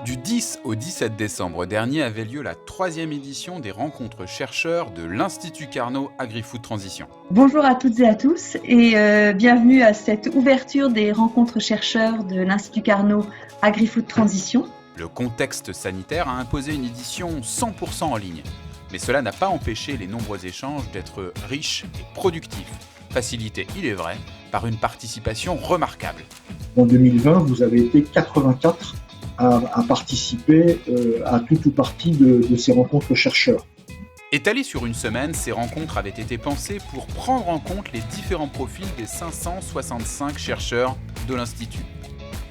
Du 10 au 17 décembre dernier avait lieu la 3e édition des rencontres chercheurs de l'Institut Carnot Agri-Food Transition. Bonjour à toutes et à tous et bienvenue à cette ouverture des rencontres chercheurs de l'Institut Carnot Agri-Food Transition. Le contexte sanitaire a imposé une édition 100% en ligne, mais cela n'a pas empêché les nombreux échanges d'être riches et productifs, facilités, il est vrai, par une participation remarquable. En 2020, vous avez été 84 à participer à tout ou partie de ces rencontres chercheurs. Étalées sur une semaine, ces rencontres avaient été pensées pour prendre en compte les différents profils des 565 chercheurs de l'Institut.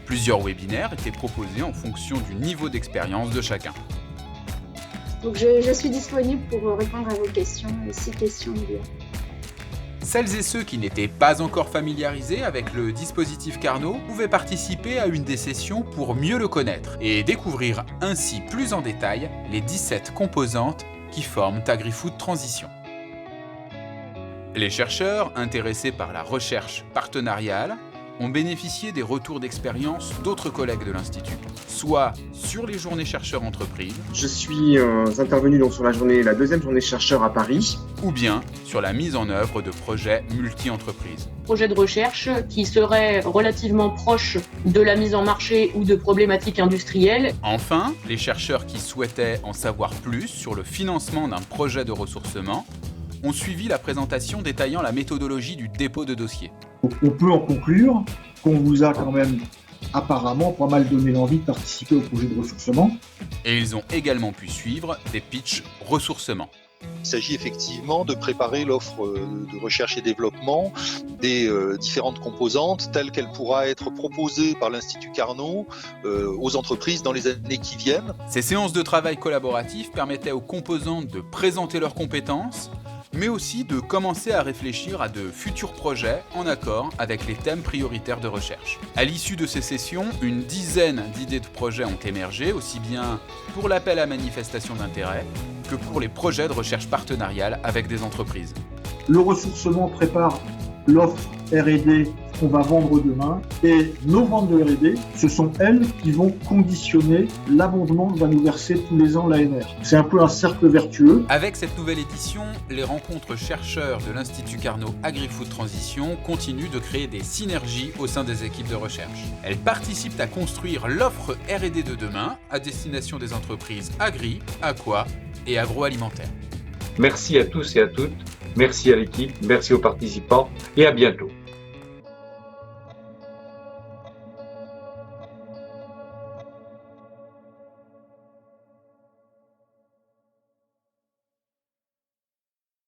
Plusieurs webinaires étaient proposés en fonction du niveau d'expérience de chacun. Donc je suis disponible pour répondre à vos questions, si questions il y a. Celles et ceux qui n'étaient pas encore familiarisés avec le dispositif Carnot pouvaient participer à une des sessions pour mieux le connaître et découvrir ainsi plus en détail les 17 composantes qui forment Agri-Food Transition. Les chercheurs intéressés par la recherche partenariale ont bénéficié des retours d'expérience d'autres collègues de l'Institut, soit sur les journées chercheurs entreprises. Je suis intervenu donc sur la deuxième journée chercheur à Paris. Ou bien sur la mise en œuvre de projets multi-entreprises. Projet de recherche qui serait relativement proche de la mise en marché ou de problématiques industrielles. Enfin, les chercheurs qui souhaitaient en savoir plus sur le financement d'un projet de ressourcement ont suivi la présentation détaillant la méthodologie du dépôt de dossier. On peut en conclure qu'on vous a quand même apparemment pas mal donné l'envie de participer au projet de ressourcement. Et ils ont également pu suivre des pitchs ressourcement. Il s'agit effectivement de préparer l'offre de recherche et développement des différentes composantes telles qu'elle pourra être proposée par l'Institut Carnot aux entreprises dans les années qui viennent. Ces séances de travail collaboratif permettaient aux composantes de présenter leurs compétences, mais aussi de commencer à réfléchir à de futurs projets en accord avec les thèmes prioritaires de recherche. À l'issue de ces sessions, une dizaine d'idées de projets ont émergé, aussi bien pour l'appel à manifestation d'intérêt que pour les projets de recherche partenariale avec des entreprises. Le ressourcement prépare l'offre R&D qu'on va vendre demain et nos ventes de R&D, ce sont elles qui vont conditionner l'abondement que va nous verser tous les ans l'ANR. C'est un peu un cercle vertueux. Avec cette nouvelle édition, les rencontres chercheurs de l'Institut Carnot Agri-Food Transition continuent de créer des synergies au sein des équipes de recherche. Elles participent à construire l'offre R&D de demain à destination des entreprises agri, aqua et agroalimentaires. Merci à tous et à toutes, merci à l'équipe, merci aux participants et à bientôt.